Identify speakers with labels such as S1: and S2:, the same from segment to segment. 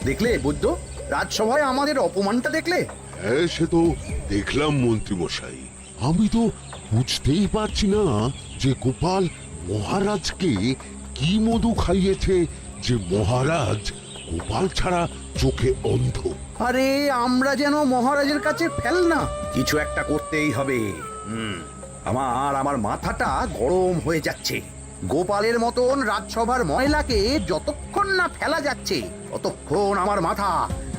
S1: দেখলে বৈদ্য, রাজসভায় আমাদের অপমানটা দেখলে?
S2: হ্যাঁ, সে তো দেখলাম মন্ত্রী মশাই। আমি তো বুঝতেই পারছি না যে গোপাল মহারাজকে কি মধু খাইয়েছে যে মহারাজ গোপাল ছাড়া চোখে অন্ধ।
S1: আরে আমরা যেন মহারাজের কাছে ফেল না, কিছু একটা করতেই হবে। আমার মাথাটা গরম হয়ে যাচ্ছে। গোপালের মতন রাজসভার ময়লাকে যতক্ষণ না ফেলা যাচ্ছে ততক্ষণ আমার মাথা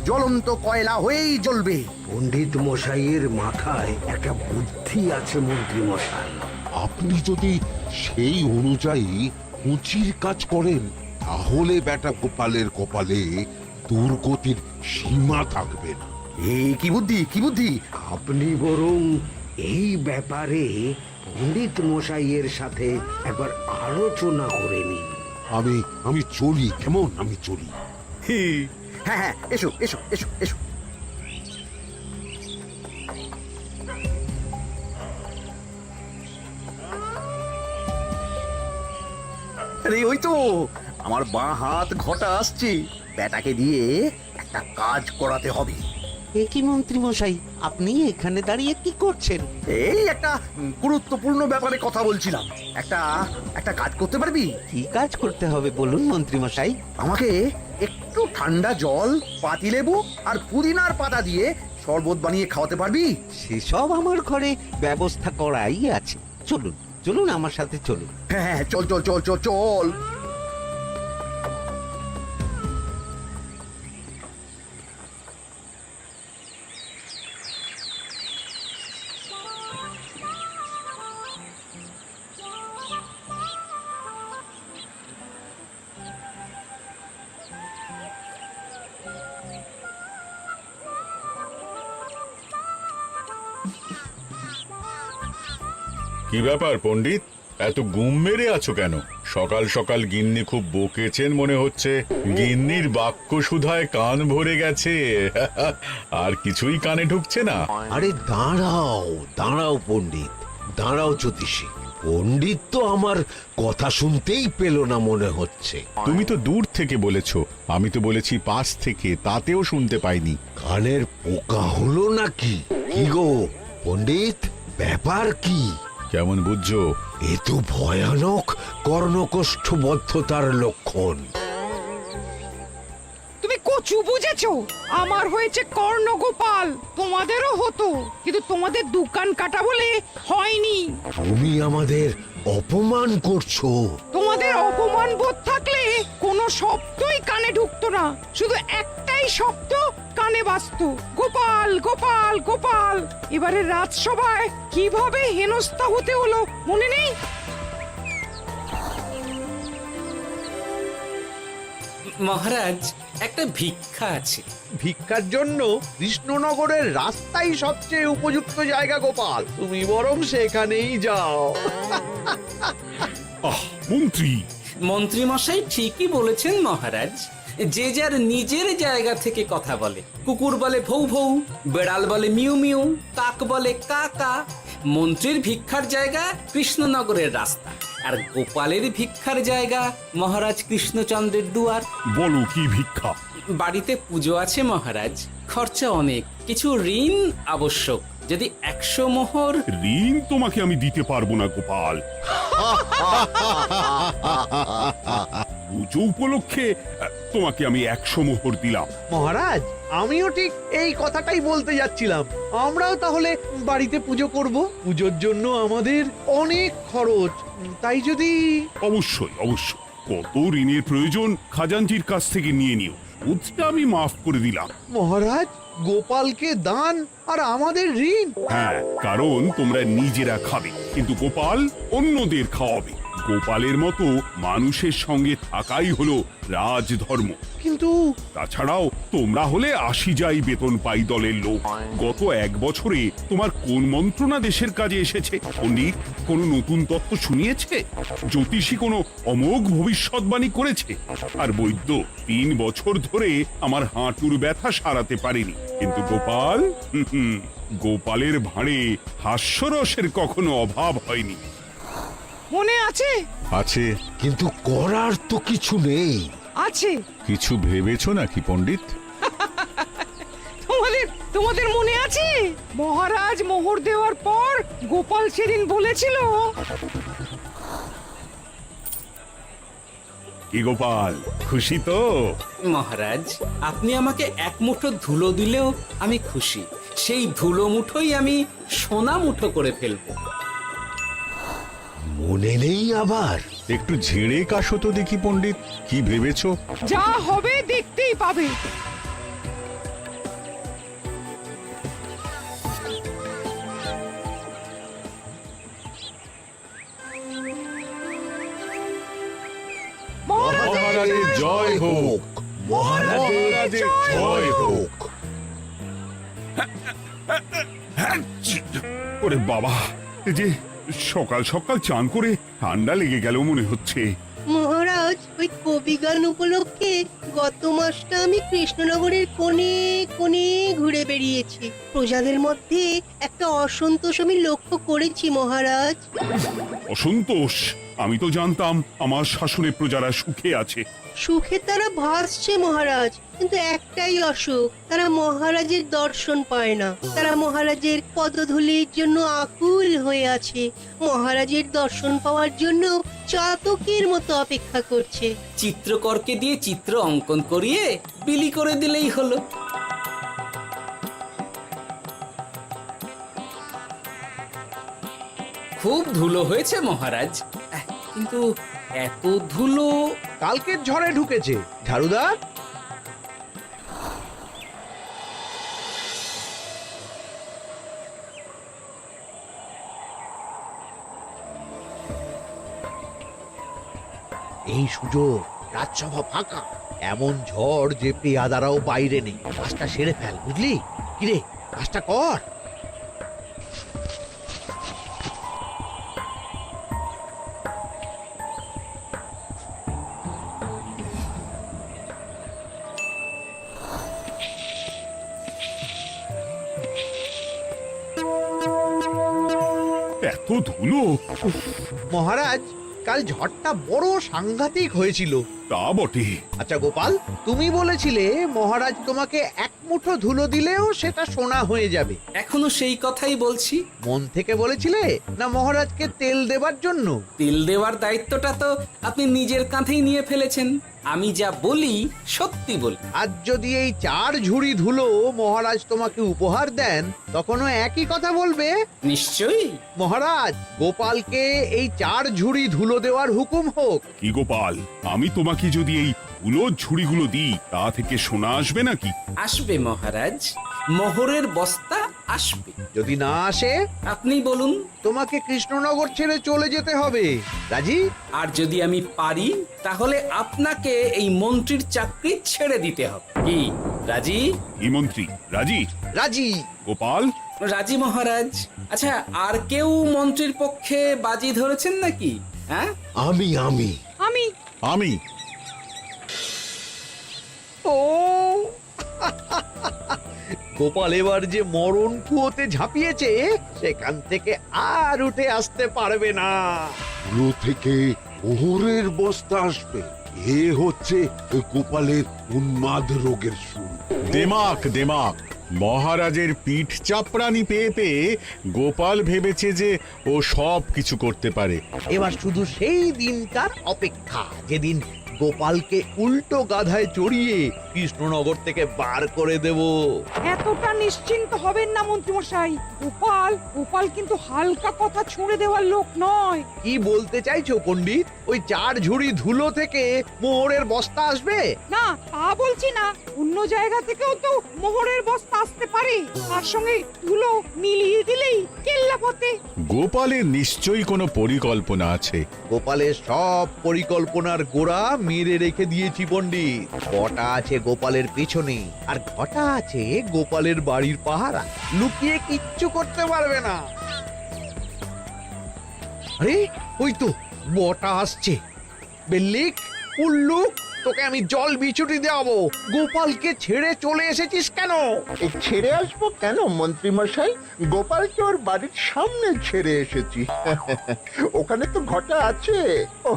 S1: জ্বলন্ত কয়লা হয়েই জ্বলবে।
S3: পণ্ডিত মশাইয়ের মাথায় একটা বুদ্ধি আছে মন্ত্রী মশাই।
S2: আপনি যদি সেই অনুযায়ী উঁচির কাজ করেন তাহলে বেটা গোপালের কপালে দুর্গতির সীমা থাকবে না।
S1: এই কি বুদ্ধি, কি বুদ্ধি?
S3: আপনি বরং এই ব্যাপারে পণ্ডিত মশাইয়ের সাথে একবার আলোচনা করে নিন।
S2: আমি চলি, কেমন? আমি চলি।
S1: হ্যাঁ হ্যাঁ, এসো এসো এসো এসো। আরে ওই তো আমার বাঁ হাত ঘটা আসছে, ব্যাটাকে দিয়ে একটা কাজ করাতে হবে।
S4: এ কি মন্ত্রী মশাই, আপনি এখানে দাঁড়িয়ে কি করছেন?
S1: এই একটা গুরুত্বপূর্ণ ব্যাপারে কথা বলছিলাম। একটা একটা কাজ করতে পারবি?
S4: কি কাজ করতে হবে বলুন মন্ত্রী মশাই।
S1: আমাকে একটু ঠান্ডা জল, পাতিলেবু আর পুদিনার পাতা দিয়ে শরবত বানিয়ে খাওয়াতে পারবি?
S4: সেসব আমার ঘরে ব্যবস্থা করাই আছে। চলুন চলুন, আমার সাথে চলুন।
S1: হ্যাঁ হ্যাঁ, চল চল চল চল চল।
S5: কি ব্যাপার পণ্ডিত, এত গুম মেরে আছো কেন? সকাল সকাল গিন্নি খুব বকেছেন মনে হচ্ছে। গিন্নির বাক্য সুধায় কান ভরে গেছে, আর কিছুই কানে ঢুকছে না।
S3: আরে দাঁড়াও দাঁড়াও পণ্ডিত, দাঁড়াও জ্যোতিষী। পণ্ডিত তো আমার কথা শুনতেই পেল না মনে হচ্ছে।
S5: তুমি তো দূর থেকে বলেছো, আমি তো বলেছি পাশ থেকে, তাতেও শুনতে পাইনি।
S3: কানের পোকা হলো নাকি? কি গো পণ্ডিত, ব্যাপার কি?
S5: কেমন বুঝছো?
S3: এ তো ভয়ানক কর্ণকোষ্ঠবদ্ধতার লক্ষণ।
S6: তুমি কচু বুঝেছো? আমার হয়েছে কর্ণগোপাল, তোমাদেরও হতো, কিন্তু তোমাদের দোকান কাটা বলে হয়নি।
S3: তুমি আমাদের অপমান করছো।
S6: তোমাদের অপমান বোধ থাকলে কোনো শব্দই কানে ঢুকতো না, শুধু একটাই শব্দ কানে বাজতো, গোপাল গোপাল গোপাল। এবারে রাজসভায় কিভাবে হেনস্থা হতে হলো মনে নেই?
S7: মহারাজ, একটা ভিক্ষা আছে।
S8: ভিক্ষার জন্য কৃষ্ণনগরের রাস্তাই সবচেয়ে উপযুক্ত জায়গা গোপাল, তুমি বরং সেখানেই যাও।
S5: মন্ত্রী,
S7: মন্ত্রী মশাই ঠিকই বলেছেন মহারাজ। যে যার নিজের জায়গা থেকে কথা বলে। কুকুর বলে ভৌ ভৌ, বেড়াল বলে মিউ মিউ, কাক বলে কা কা। মন্ত্রীর ভিক্ষার জায়গা কৃষ্ণনগরের রাস্তা, আর গোপালের ভিক্ষার জায়গা মহারাজ কৃষ্ণচন্দ্রের দুয়ার।
S5: বলো কি ভিক্ষা?
S7: বাড়িতে পুজো আছে মহারাজ, খরচা অনেক, কিছু ঋণ আবশ্যক। যদি 100 মোহর।
S5: ঋণ তোমাকে আমি দিতে পারবো না গোপাল। পুজো উপলক্ষে তোমাকে আমি 100 মোহর দিলাম।
S8: মহারাজ, আমিও ঠিক এই কথাটাই বলতে যাচ্ছিলাম। আমরাও তাহলে বাড়িতে পুজো করব। পুজোর জন্য আমাদের অনেক খরচ, তাই যদি...
S5: অবশ্যই অবশ্যই, কত ঋণের প্রয়োজন খাজাঞ্চির কাছ থেকে নিয়ে নিও, সুদটা আমি মাফ করে দিলাম।
S8: মহারাজ, গোপালকে দান আর আমাদের ঋণ?
S5: হ্যাঁ, কারণ তোমরা নিজেরা খাবে, কিন্তু গোপাল অন্যদের খাওয়াবে। গোপালের মতো মানুষের সঙ্গে থাকাই হলো রাজধর্ম।
S8: কিন্তু
S5: তাছাড়াও তোমরা হলে 80 যাই বেতন পাই দলের লোক। গত 1 বছরে তোমার কোন মন্ত্রণা দেশের কাজে এসেছে? পণ্ডিত কোন নতুন তত্ত্ব শুনিয়েছে? জ্যোতিষী কোনো অমোঘ ভবিষ্যৎবাণী করেছে? আর বৈদ্য 3 বছর ধরে আমার হাঁটুর ব্যথা সারাতে পারেনি। কিন্তু গোপাল, গোপালের ভাঁড়ে হাস্যরসের কখনো অভাব হয়নি।
S6: মনে আছে?
S5: আছে,
S3: কিন্তু করার তো কিছু নেই।
S6: আছে,
S9: কিছু ভেবেছো নাকি পণ্ডিত?
S6: তোমাদের মনে আছে মহারাজ মোহর দেওয়ার পর গোপাল সেদিন বলেছিল,
S5: কি গোপাল, খুশি তো?
S7: মহারাজ আপনি আমাকে এক মুঠো ধুলো দিলেও আমি খুশি। সেই ধুলো মুঠোই আমি সোনা মুঠো করে ফেলবো।
S3: মনে নেই আবার?
S9: একটু ঝেড়ে কাশো তো দেখি পণ্ডিত, কি ভেবেছো?
S6: যা হবে দেখতেই পাবে।
S9: মহারাজের জয় হোক, মহারাজের জয় হোক।
S5: ওরে বাবা, এই যে সকাল সকাল চান করে ঠান্ডা লেগে গেল মনে হচ্ছে।
S10: মহারাজ, ওই কবি গান উপলক্ষে গত মাসটা আমি কৃষ্ণনগরের কোণে কোণে ঘুরে বেরিয়েছি। প্রজাদের মধ্যে একটা অসন্তোষ আমি লক্ষ্য করেছি মহারাজ।
S5: অসন্তোষ? আমি তো জানতাম আমার শাসনে প্রজারা সুখে আছে।
S10: সুখে তারা ভাসছে মহারাজ, কিন্তু একটাই অসুখ, তারা মহারাজের দর্শন পায় না। তারা মহারাজের পদধূলির জন্য আকুল হয়ে আছে, মহারাজের দর্শন পাওয়ার জন্য চাতকের মতো অপেক্ষা করছে।
S7: চিত্রকরকে দিয়ে চিত্র অঙ্কন করিয়ে বিলি করে দিলেই হলো। খুব ধুলো হয়েছে মহারাজ, কিন্তু এত ধুলো।
S8: কালকের ঝড়ে ঢুকেছে। ঝাড়ুদা,
S11: এই সুযোগ, রাজসভা ফাঁকা, এমন ঝড় যে পেয়াদারাও বাইরে নেই। কাজটা সেরে ফেল, বুঝলি? কিরে, কাজটা কর।
S5: এত ধুলো! উফ,
S8: মহারাজ কাল ঝড়টা বড় সাংঘাতিক হয়েছিল।
S5: তা বটে।
S8: আচ্ছা গোপাল, তুমি বলেছিলে মহারাজ তোমাকে এক মুঠো ধুলো দিলেও সেটা সোনা হয়ে যাবে।
S7: এখনো সেই কথাই বলছি।
S8: মন থেকে বলেছিলে না মহারাজকে তেল দেবার জন্য?
S7: তেল দেওয়ার দায়িত্বটা তো আপনি নিজের কাঁধেই নিয়ে ফেলেছেন। আমি যা বলি সত্যি বলি।
S8: আজ যদি এই 4 ঝুড়ি ধুলো মহারাজ তোমাকে উপহার দেন, তখনও একই কথা বলবে?
S7: নিশ্চয়ই।
S8: মহারাজ, গোপালকে এই 4 ঝুড়ি ধুলো দেওয়ার হুকুম হোক।
S5: কি গোপাল, আমি তোমাকে যদি এই ধুলোর ঝুড়িগুলো দিই, তা থেকে সোনা আসবে নাকি?
S7: আসবে মহারাজ, মোহরের বস্তা আসবে।
S8: যদি না আসে,
S7: আপনি বলুন।
S8: তোমাকে কৃষ্ণনগর ছেড়ে চলে যেতে হবে। রাজি?
S7: আর যদি আমি পারি, তাহলে আপনাকে এই মন্ত্রীর চাকরি ছেড়ে দিতে হবে। কি রাজি?
S5: এই মন্ত্রী রাজি?
S8: রাজি।
S5: গোপাল?
S7: রাজি মহারাজ। আচ্ছা, আর কেউ মন্ত্রীর পক্ষে বাজি ধরেছেন নাকি? হ্যাঁ,
S3: আমি আমি
S6: আমি
S9: আমি
S8: ও গোপাল এবার যে মরণ কুয়োতে ঝাঁপিয়েছে, সেখান থেকে আর উঠে আসতে পারবে না।
S2: ধুলো থেকে মোহরের বস্তা আসবে, এ হচ্ছে গোপালের উন্মাদ রোগের শুরু।
S9: দেমাক দেমাক, মহারাজের পিঠ চাপড়ানি পেয়ে পেয়ে গোপাল ভেবেছে যে ও সব কিছু করতে পারে।
S11: এবার শুধু সেই দিনটার অপেক্ষা, যেদিন গোপালকে উল্টো গাধায় চড়িয়ে কৃষ্ণনগর থেকে বার করে দেব।
S6: এতটা নিশ্চিন্ত হবেন না মন্ত্রীমশাই। গোপাল কিন্তু হালকা কথা ছুঁড়ে দেওয়ার লোক নয়।
S8: কি বলতে চাইছো পণ্ডিত? ওই 4 ঝুড়ি ধুলো থেকে মোহরের বস্তা আসবে?
S6: না, তা বলছি না। অন্য জায়গা থেকেও তো মোহরের বস্তা আসতে পারে। তার সঙ্গে ধুলো মিলিয়ে দিলেই কেল্লা পথে।
S9: গোপালের নিশ্চয়ই কোনো পরিকল্পনা আছে।
S8: গোপালের সব পরিকল্পনার গোড়া মেরে রেখে দিয়েছি পণ্ডিত। ঘটা আছে গোপালের পেছনে, আর ঘটা আছে গোপালের বাড়ির পাহারা। লুকিয়ে কিচ্ছু করতে পারবে না। আরে ওই তো বটা আসছে। বেল্লিক, উল্লুক, তোকে আমি জল বিচুটি দেওয়াবো। গোপালকে ছেড়ে চলে এসেছিস কেন?
S12: ছেড়ে আসবো কেন মন্ত্রী মশাই? গোপালকে ওর বাড়ির সামনে ছেড়ে এসেছি। ওখানে তো ঘটা আছে। ও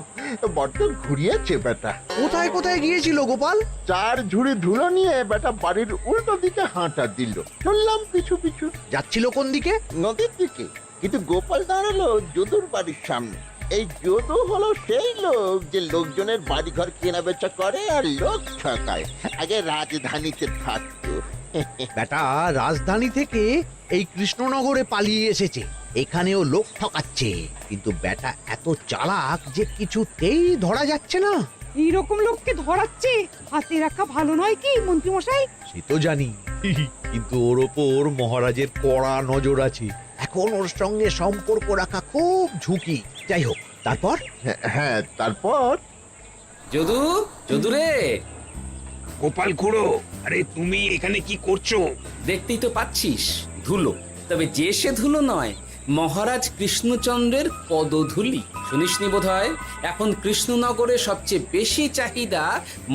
S12: বড্ড ঘুরিয়েছে বেটা।
S8: কোথায় কোথায় গিয়েছিল গোপাল?
S12: 4 ঝুড়ি ধুলো নিয়ে বেটা বাড়ির উল্টো দিকে হাঁটা দিল। চললাম পিছু পিছু
S8: যাচ্ছিল কোন দিকে?
S12: নদীর দিকে, কিন্তু গোপাল দাঁড়ালো যদুর বাড়ির সামনে। এই যদু হলো সেই লোক যে লোকজনের বাড়িঘর কেনা বেচা করে আর লোক ঠকায়। আগে রাজধানীতে থাকতো।
S8: বেটা রাজধানী থেকে এই কৃষ্ণনগরে পালিয়ে এসেছে, এখানেও লোক ঠকাচ্ছে। কিন্তু বেটা এত চালাক যে কিছুতেই ধরা যাচ্ছে না।
S6: এইরকম লোককে ধরাচ্ছে হাতে রাখা ভালো নয় কি মন্ত্রী মশাই?
S8: সে তো জানি, কিন্তু ওর ওপর মহারাজের কড়া নজর আছে। এখন ওর সঙ্গে সম্পর্ক রাখা খুব ঝুঁকি। যাই হোক, তারপর?
S12: হ্যাঁ তারপর
S7: যদু, যদু রে,
S3: গোপাল খুড়ো, আরে তুমি এখানে কি করছো?
S7: দেখতেই তো পাচ্ছিস ধুলো, তবে যে সে ধুলো নয়, মহারাজ কৃষ্ণচন্দ্রের পদধূলি। শুনিসনি বোধহয় এখন কৃষ্ণনগরে সবচেয়ে বেশি চাহিদা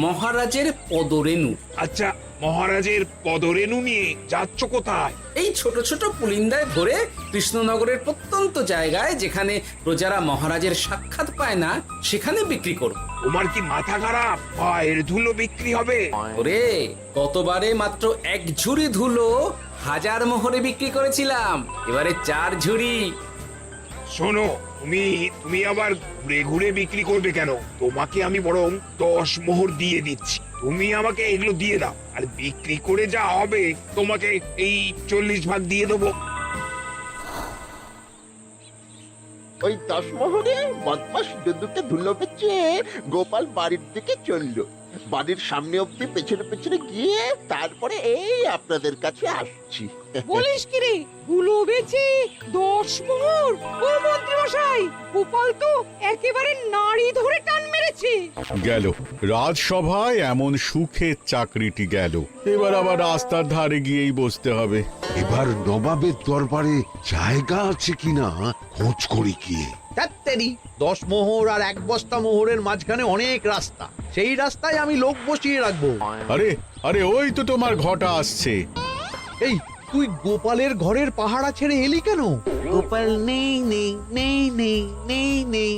S7: মহারাজের পদরেণু।
S3: আচ্ছা, মহারাজের পদরেণু নিয়ে যাচ্ছ কোথায়?
S7: এই ছোট ছোট পুলিন্দায় ভরে কৃষ্ণনগরের প্রত্যন্ত জায়গায় যেখানে প্রজারা মহারাজের সাক্ষাৎ পায় না সেখানে বিক্রি করব।
S3: তোমার কি মাথা খারাপ? পায়ের ধুলো বিক্রি হবে?
S7: ওরে, গতবারে মাত্র 1 ঝুড়ি ধুলো 1000 মোহরে বিক্রি করেছিলাম, এবারে 4 ঝুড়ি।
S3: শোনো, তুমি আবার ঘুরে ঘুরে বিক্রি করবে কেন? তোমাকে আমি বরং 10 মোহর দিয়ে দিচ্ছি, তুমি আমাকে এগুলো দিয়ে দাও, আর বিক্রি করে যা হবে তোমাকে এই 40 ভাগ দিয়ে দেবো।
S12: ওই 10 মোহরে বদমাস যদুকে ধুলো বেচে গোপাল বাড়ির দিকে চললো। বাড়ির সামনে অব্দি পেছনে পেছনে গিয়ে তারপরে এই আপনাদের কাছে আসছি।
S6: বলিস কি রে, ধুলো বেচে 10 মোহর? ও মন্ত্রী মশাই, গোপাল তো একেবারে নাড়ি ধরে টান মেরেছে।
S9: গেল রাজসভায় এমন সুখের চাকরিটি গেল, এবার আবার রাস্তার ধারে গিয়েই বসতে হবে।
S2: এবার নবাবের দরবারে জায়গা আছে কিনা খোঁজ করি গিয়ে।
S8: তাড়াতাড়ি 10 মোহর আর 1 বস্তা মোহরের মাঝখানে অনেক রাস্তা, সেই রাস্তায় আমি লোক বসিয়ে রাখবো।
S9: আরে আরে, ওই তো তোমার ঘটা আসছে।
S8: এই, তুই গোপালের ঘরের পাহারা ছেড়ে এলি কেন?
S4: গোপাল নেই নেই নেই নেই নেই নেই।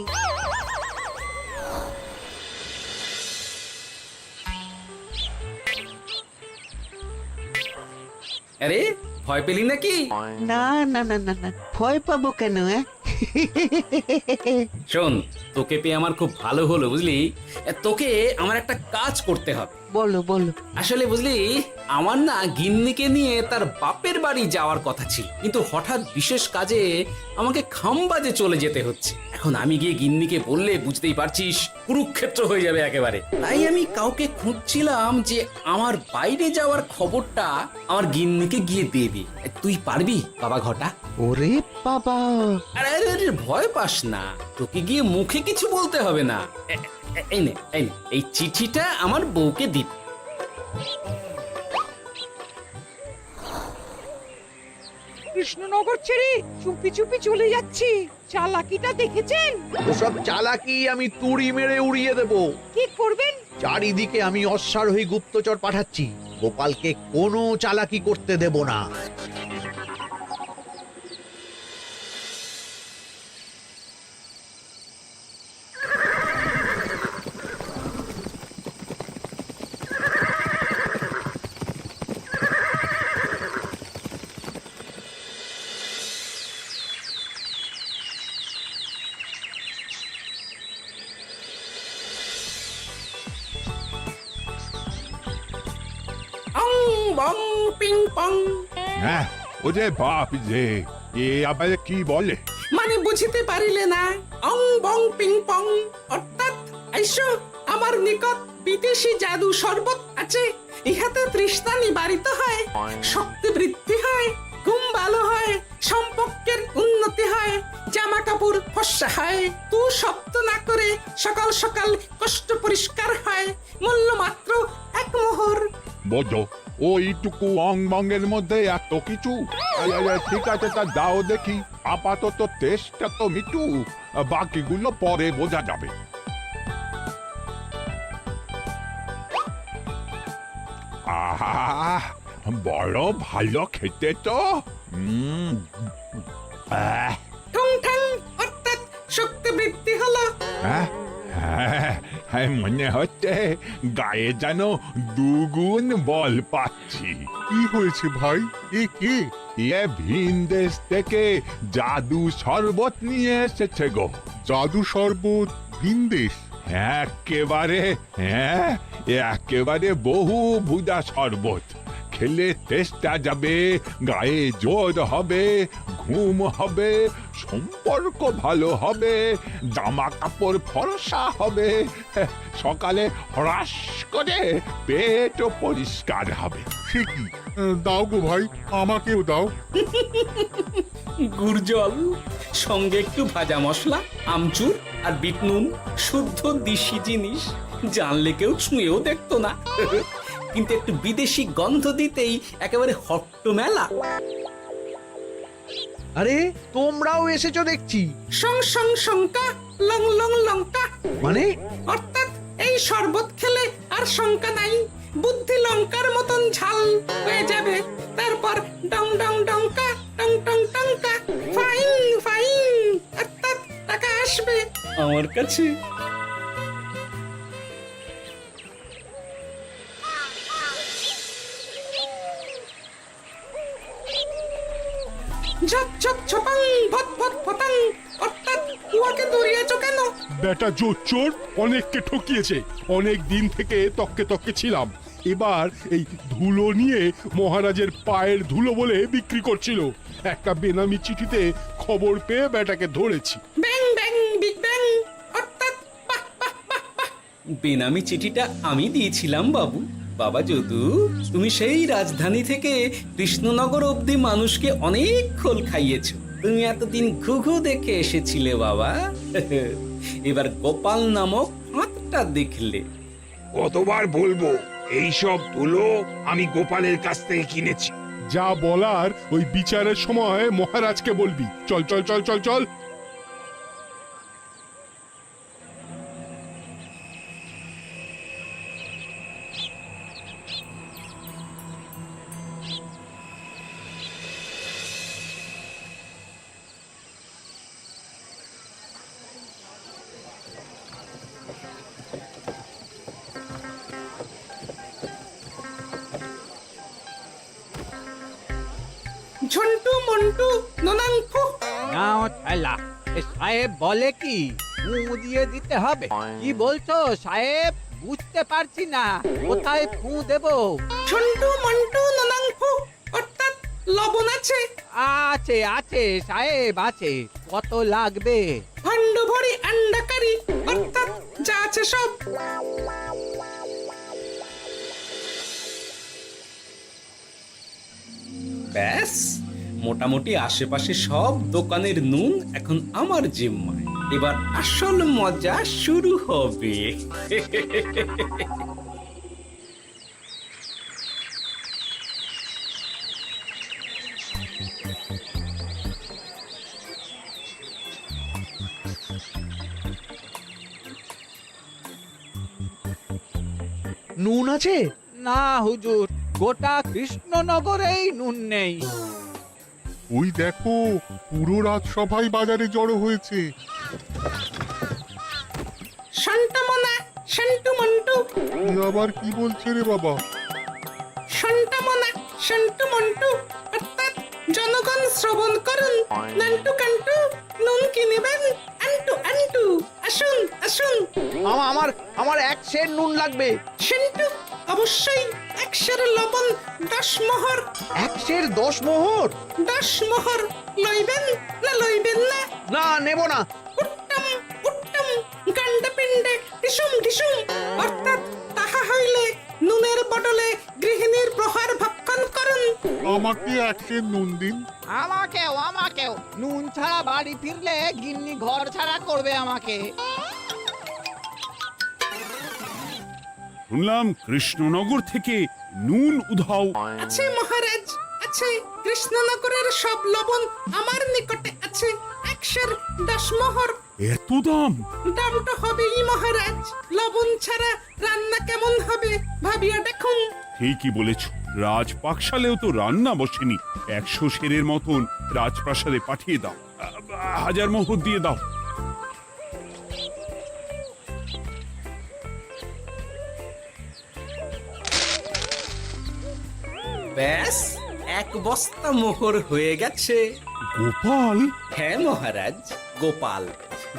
S7: আরে, ভয় পেলি নাকি?
S4: না না না না না, ভয় পাবো কেন?
S7: শোন, তোকে পেয়ে আমার খুব ভালো হলো বুঝলি। তোকে আমার একটা কাজ করতে হবে।
S4: বলো বলো।
S7: আসলে বুঝলি, আমার না গিন্নিকে নিয়ে তার বাপের বাড়ি যাওয়ার কথা ছিল, কিন্তু হঠাৎ বিশেষ কাজে আমাকে খামবাজে চলে যেতে হচ্ছে। এখন আমি গিয়ে গিন্নিকে বললে বুঝতেই পারছিস কুরুক্ষেত্র হয়ে যাবে একেবারে। তাই আমি কাউকে খুঁজছিলাম যে আমার বাইরে যাওয়ার খবরটা আমার গিন্নিকে গিয়ে দেবে। তুই পারবি বাবা ঘটা?
S4: ওরে বাবা,
S7: আরে আরে আরে, ভয় পাস না, তোকে গিয়ে মুখে কিছু বলতে হবে না। এই নে, এই চিঠিটা আমার বউকে দিবি।
S6: কৃষ্ণনগর ছেড়ে চুপি চুপি চলে যাচ্ছি, চালাকিটা দেখেছেন?
S8: ওসব চালাকি আমি তুড়ি মেরে উড়িয়ে দেব।
S6: কি করবেন?
S8: চারিদিকে আমি অশ্বারোহী গুপ্তচর পাঠাচ্ছি, গোপালকে কোনো চালাকি করতে দেব না।
S7: অং বং পিং পং।
S5: হ্যাঁ, ও যে বাপ যে, এ আবার কি বলে?
S7: মানে বুঝিতে পারিলে না? অং বং পিং পং অর্থাৎ আইসো আমার নিকট বিদেশি জাদু শরবত আছে, ইহাতে তৃষ্ণা নিবারিত হয়, শক্তি বৃদ্ধি হয়, ঘুম ভালো হয়, সম্পর্কের উন্নতি হয়, জামা কাপড় ফর্সা হয়, তু শব্দ না করে সকাল সকাল কষ্ট পরিষ্কার হয়, মূল্য মাত্র 1 মোহর।
S5: বোঝো, ওইটুকু অং বঙ্গের মধ্যে এত কিছু? ঠিক আছে, তা দাও দেখি। আপাতত টেস্টটা তো মিটু, বাকিগুলো পরে বোঝা যাবে।
S9: আহা বড় ভালো খেতে তো
S6: ঠং ঠং অর্থাৎ শক্তি বৃদ্ধি হলো।
S9: হ্যাঁ মনে হচ্ছে গায়ে যেন দুগুণ বল পাচ্ছি। কি হয়েছে ভাই? এ কে? এ ভিন দেশ থেকে জাদু শরবত নিয়ে এসেছে গো। জাদু শরবত ভিন দেশ? একেবারে, হ্যাঁ একেবারে বহু ভুজা শরবত। খেলে তেষ্টা যাবে, গায়ে জোর হবে, ঘুম হবে, সম্পর্ক ভালো হবে, জামা কাপড় ফর্সা হবে, সকালে হ্রাস করে পেটও পরিষ্কার হবে। সে কি? দাও গো ভাই, আমাকেও দাও।
S7: গুড় জল, সঙ্গে একটু ভাজা মশলা, আমচুর আর বিট নুন, শুদ্ধ দেশি জিনিস। জানলে কেউ ছুঁয়েও দেখতো না, কিন্তু একটু বিদেশি গন্ধ দিতেই একেবারে হট্ট মেলা।
S8: আরে তোমরাও এসেছো দেখছি।
S6: সং সং শঙ্কা, লং লং লঙ্কা।
S8: মানে
S6: অর্থাৎ এই শরবত খেলে আর শঙ্কা নাই, বুদ্ধি লঙ্কার মতন ঝাল হয়ে যাবে। তারপর ডং ডং ডঙ্কা, টং টং টঙ্কা, ফাইন ফাইন, অর্থাৎ টাকা আসবে
S7: আমার কাছে।
S6: ঝপ ঝপ ঝপাং, ভট ভট ফটাং, অর্থাৎ উহাকে দৌড়িয়েছো কেন?
S9: বেটা জোচ্চোর অনেককে ঠকিয়েছে। অনেক দিন থেকে তককে তককে ছিলাম। এবার এই ধুলো নিয়ে মহারাজের পায়ের ধুলো বলে বিক্রি করছিল। একটা বেনামি চিঠিতে খবর পেয়ে বেটাকে ধরেছি।
S6: ব্যাং ব্যাং বিগ ব্যাং, অর্থাৎ বাহ বাহ বাহ বাহ।
S7: বেনামি চিঠিটা আমি দিয়েছিলাম বাবু। বাবা যদু, তুমি সেই রাজধানী থেকে কৃষ্ণনগর অবধি মানুষকে অনেক খোল খাইয়েছো। তুমি এতদিন ঘুঘু দেখে এসেছিলে বাবা, এবার গোপাল নামক হাতটা দেখলে।
S3: কতবার বলবো, এইসব ধুলো আমি গোপালের কাছ থেকে কিনেছি।
S9: যা বলার ওই বিচারের সময় মহারাজকে বলবি। চল চল চল চল চল।
S6: ঝন্টু মন্টু ননাংফু।
S11: নাও ঠেলা। সাহেব বলে কি ফু দিয়ে দিতে হবে? কি বলছো সাহেব? বুঝতে পারছি না, কোথায় ফু দেব?
S6: ঝন্টু মন্টু ননাংফু, অর্থাৎ লবণ আছে?
S11: আছে আছে সাহেব আছে। কত লাগবে?
S6: ভান্ড ভরি আন্ডাকারি, অর্থাৎ যা আছে সব।
S7: ব্যাস, মোটামুটি আশেপাশে সব দোকানের নুন এখন আমার জিম্মায়। এবার আসল মজা শুরু হবে।
S8: নুন আছে?
S11: না হুজুর, গোটা কৃষ্ণনগরেই নুন নেই।
S9: ওই দেখো, পুরো রাজসভাই বাজারে জড়ো হয়েছে।
S6: শান্তামনা, শান্টু মন্টু।
S9: আবার কি বলছে রে বাবা?
S6: শান্তামনা, শান্টু মন্টু, অর্থাৎ জনগণ শ্রবণ করুন। নান্টু কান্টু, নুন কিনিবেন, আন্টু আন্টু, আসুন আসুন।
S8: আমার আমার এক সের নুন লাগবে।
S6: শান্টু, অবশ্যই 100 লবণ 10 মোহর।
S8: এক সের 10 মোহর?
S6: 10 মোহর লইবেন না লইবেন না?
S8: না, নেব না।
S6: উত্তম উত্তম, গান্ডা পিণ্ডে ঢিসুম ঢিসুম, অর্থাৎ তাহা হইলে নুনের বদলে গৃহিণীর প্রহার ভক্ষণ করুন।
S9: আমাকে এক সের নুন দিন।
S11: আমাকেও আমাকেও। নুন ছাড়া বাড়ি ফিরলে গিন্নি ঘর ছাড়া করবে আমাকে।
S5: শুনলাম কৃষ্ণনগর থেকে নুন উধাও।
S6: আছে মহারাজ, আছে। কৃষ্ণনগরের সব লবণ আমার নিকটে আছে। 110 মোহর
S5: এত দাম?
S7: দাম তো হবেই মহারাজ, লবণ ছাড়া রান্না কেমন হবে ভাবিয়া দেখুন।
S5: ঠিকই বলেছ, রাজপাকশালেও তো রান্না বসেনি। 100 সেরের মতন রাজপ্রাসাদে পাঠিয়ে দাও। 1000 মোহর দিয়ে দাও।
S7: ব্যাস, 1 বস্তা মোহর হয়ে গেছে।
S5: গোপাল?
S7: হ্যাঁ মহারাজ, গোপাল,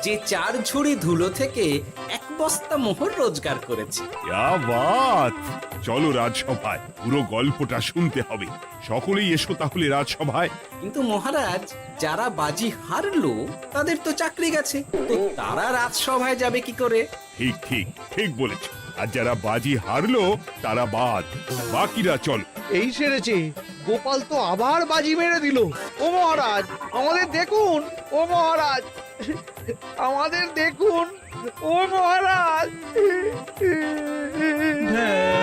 S7: যে 4 ঝুড়ি ধুলো থেকে 1 বস্তা মোহর রোজগার করেছে।
S5: ইয়া বাত! চলো রাজসভায়, পুরো গল্পটা শুনতে হবে। সকলেই এসো তাহলে রাজসভায়।
S7: কিন্তু মহারাজ, যারা বাজি হারলো তাদের তো চাকরি গেছে, তো তারা রাজসভায় যাবে কি করে?
S5: ঠিক ঠিক ঠিক বলেছ। আর যারা বাজি হারলো তারা বাদ, বাকিরা চল।
S8: এই সেরেছে, গোপাল তো আবার বাজি মেরে দিল। ও মহারাজ, আমাদের দেখুন। ও মহারাজ, আমাদের দেখুন। ও মহারাজ।
S9: হ্যাঁ